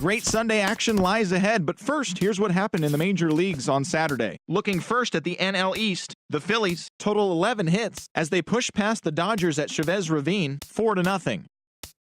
Great Sunday action lies ahead, but first, here's what happened in the major leagues on Saturday. Looking first at the NL East, the Phillies total 11 hits as they push past the Dodgers at Chavez Ravine 4-0.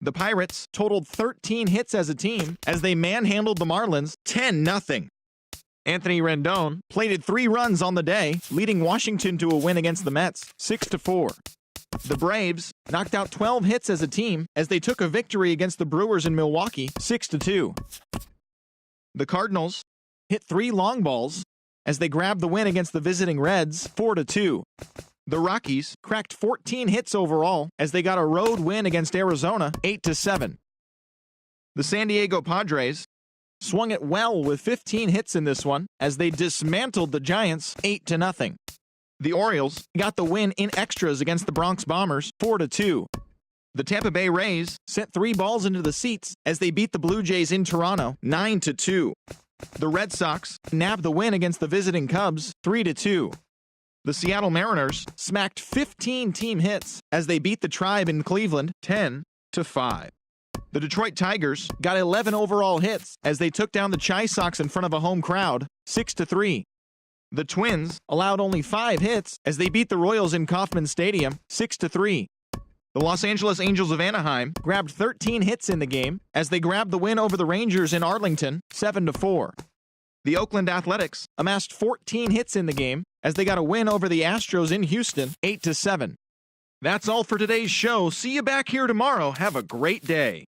The Pirates totaled 13 hits as a team as they manhandled the Marlins 10-0. Anthony Rendon plated 3 runs on the day, leading Washington to a win against the Mets 6-4. The Braves knocked out 12 hits as a team as they took a victory against the Brewers in Milwaukee 6-2. The Cardinals hit 3 long balls as they grabbed the win against the visiting Reds 4-2. The Rockies cracked 14 hits overall as they got a road win against Arizona 8-7. The San Diego Padres swung it well with 15 hits in this one as they dismantled the Giants 8-0. The Orioles got the win in extras against the Bronx Bombers 4-2. The Tampa Bay Rays sent 3 balls into the seats as they beat the Blue Jays in Toronto 9-2. The Red Sox nabbed the win against the visiting Cubs 3-2. The Seattle Mariners smacked 15 team hits as they beat the Tribe in Cleveland 10-5. The Detroit Tigers got 11 overall hits as they took down the Chi Sox in front of a home crowd 6-3. The Twins allowed only 5 hits as they beat the Royals in Kauffman Stadium 6-3. The Los Angeles Angels of Anaheim grabbed 13 hits in the game as they grabbed the win over the Rangers in Arlington 7-4. The Oakland Athletics amassed 14 hits in the game as they got a win over the Astros in Houston 8-7. That's all for today's show. See you back here tomorrow. Have a great day.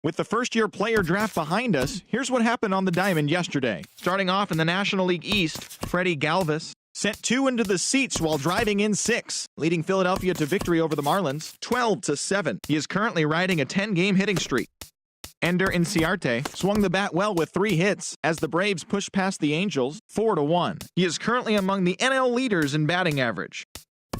With the first-year player draft behind us, here's what happened on the diamond yesterday. Starting off in the National League East, Freddie Galvis sent 2 into the seats while driving in 6, leading Philadelphia to victory over the Marlins 12-7. He is currently riding a 10-game hitting streak. Ender Inciarte swung the bat well with 3 hits as the Braves pushed past the Angels 4-1. He is currently among the NL leaders in batting average.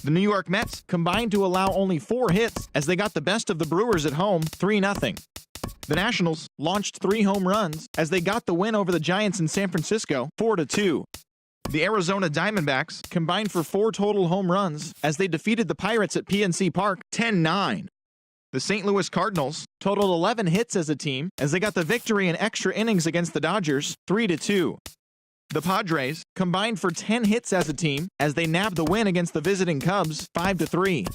The New York Mets combined to allow only 4 hits as they got the best of the Brewers at home, 3-0. The Nationals launched 3 home runs as they got the win over the Giants in San Francisco, 4-2. The Arizona Diamondbacks combined for 4 total home runs as they defeated the Pirates at PNC Park, 10-9. The St. Louis Cardinals totaled 11 hits as a team as they got the victory in extra innings against the Dodgers, 3-2. The Padres combined for 10 hits as a team as they nabbed the win against the visiting Cubs, 5-3.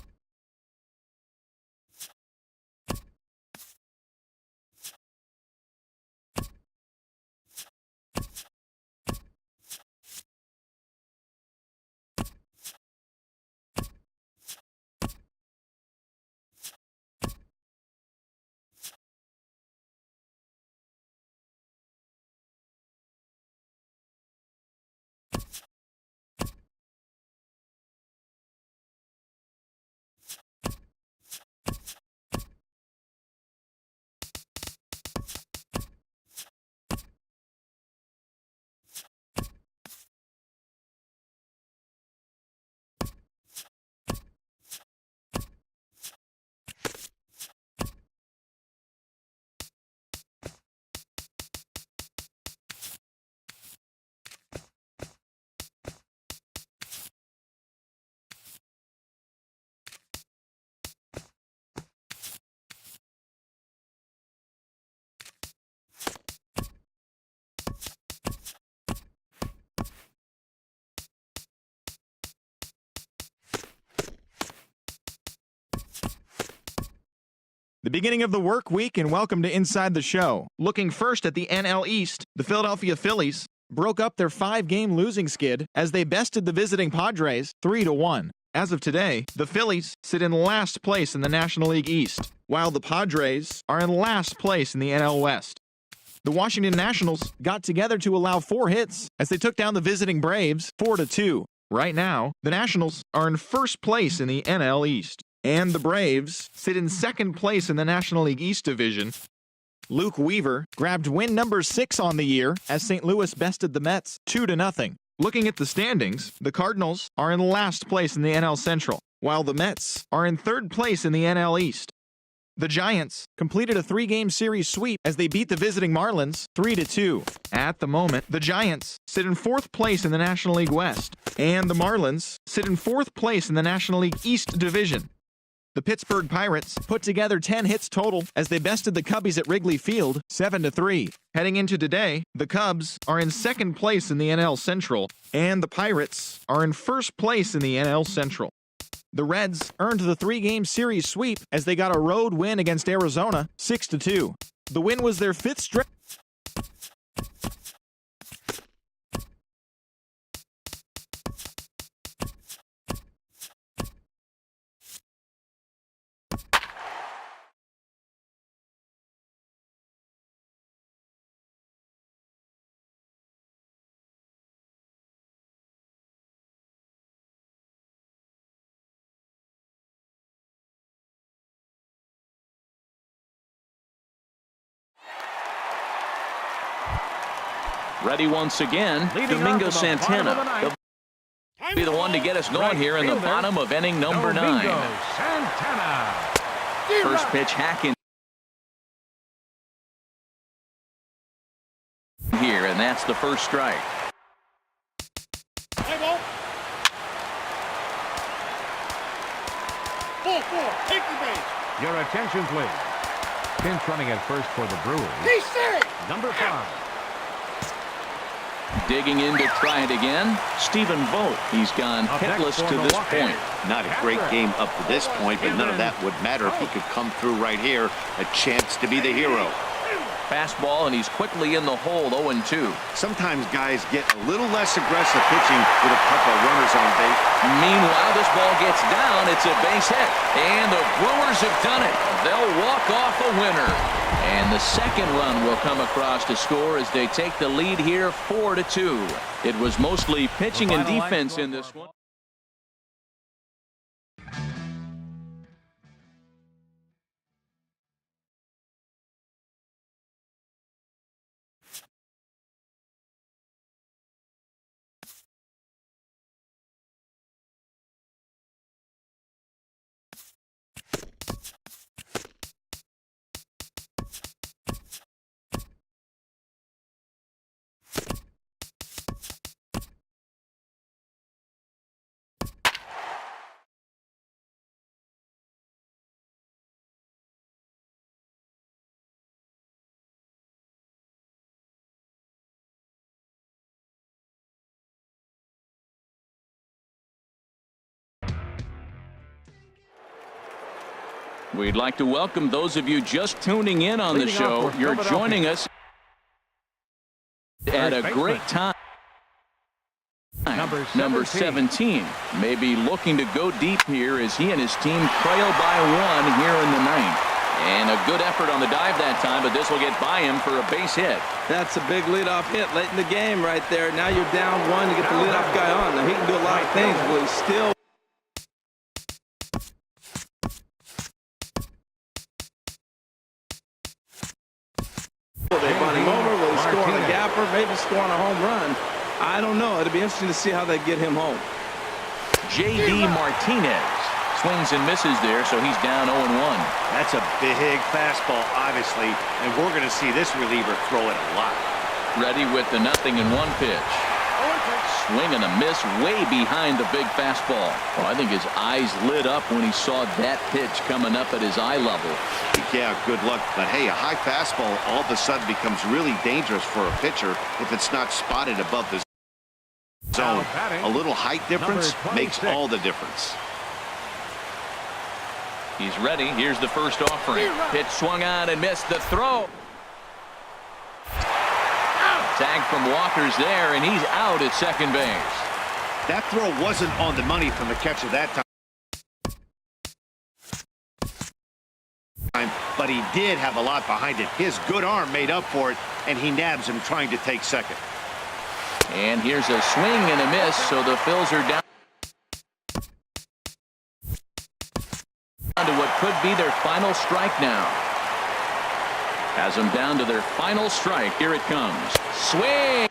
The beginning of the work week, and welcome to Inside the Show. Looking first at the NL East, the Philadelphia Phillies broke up their 5-game losing skid as they bested the visiting Padres 3-1. As of today, the Phillies sit in last place in the National League East, while the Padres are in last place in the NL West. The Washington Nationals got together to allow 4 hits as they took down the visiting Braves 4-2. Right now, the Nationals are in first place in the NL East, and the Braves sit in second place in the National League East division. Luke Weaver grabbed win number 6 on the year as St. Louis bested the Mets 2-0. Looking at the standings, the Cardinals are in last place in the NL Central, while the Mets are in third place in the NL East. The Giants completed a 3-game series sweep as they beat the visiting Marlins 3-2. At the moment, the Giants sit in 4th place in the National League West, and the Marlins sit in 4th place in the National League East division. The Pittsburgh Pirates put together 10 hits total as they bested the Cubbies at Wrigley Field 7-3. Heading into today, the Cubs are in 2nd place in the NL Central, and the Pirates are in 1st place in the NL Central. The Reds earned the 3-game series sweep as they got a road win against Arizona 6-2. The win was their 5th straight. Ready once again, Domingo Santana. He'll be the one to get us going here in the bottom of inning number 9. Santana. First pitch hacking here, and that's the first strike. Your attention, please. Pinch running at first for the Brewers. Number 5. Digging in to try it again, Stephen Vogt. He's gone hitless to this point. Not a great game up to this point, but none of that would matter if he could come through right here. A chance to be the hero. Fastball, and he's quickly in the hole, 0-2. Sometimes guys get a little less aggressive pitching with a couple of runners on base. Meanwhile, this ball gets down. It's a base hit, and the Brewers have done it. They'll walk off a winner. And the second run will come across to score as they take the lead here 4-2. It was mostly pitching and defense in this one. We'd like to welcome those of you just tuning in on the show. You're joining us at a great time. Number 17 may be looking to go deep here as he and his team trail by 1 here in the 9th. And a good effort on the dive that time, but this will get by him for a base hit. That's a big leadoff hit late in the game right there. Now you're down 1 to get the leadoff guy on. Now he can do a lot of things, but he's still... Will they bunt him over? Will he score on a gapper? Maybe score on a home run. I don't know. It'll be interesting to see how they get him home. J.D. Martinez swings and misses there, so he's down 0-1. That's a big fastball, obviously, and we're going to see this reliever throw it a lot. Ready with the 0-1 pitch. Swing and a miss way behind the big fastball. Well, I think his eyes lit up when he saw that pitch coming up at his eye level. Yeah, good luck. But hey, a high fastball all of a sudden becomes really dangerous for a pitcher if it's not spotted above the zone. A little height difference makes all the difference. He's ready. Here's the first offering. Pitch swung on and missed the throw. Tag from Walker's there, and he's out at second base. That throw wasn't on the money from the catcher that time, but he did have a lot behind it. His good arm made up for it, and he nabs him trying to take second. And here's a swing and a miss, so the Phils are down to what could be their final strike now. Has them down to their final strike. Here it comes. Swing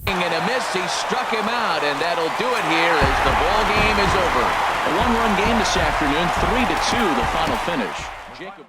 and a miss. He struck him out, and that'll do it here as the ball game is over. A 1-run game this afternoon, 3-2 the final finish. Jacob.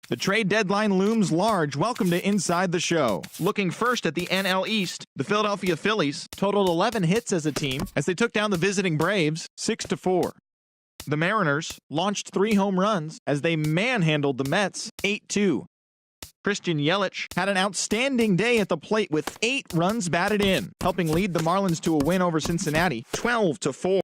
The trade deadline looms large. Welcome to Inside the Show. Looking first at the NL East, the Philadelphia Phillies totaled 11 hits as a team as they took down the visiting Braves 6-4. The Mariners launched 3 home runs as they manhandled the Mets 8-2. Christian Yelich had an outstanding day at the plate with 8 runs batted in, helping lead the Marlins to a win over Cincinnati 12-4.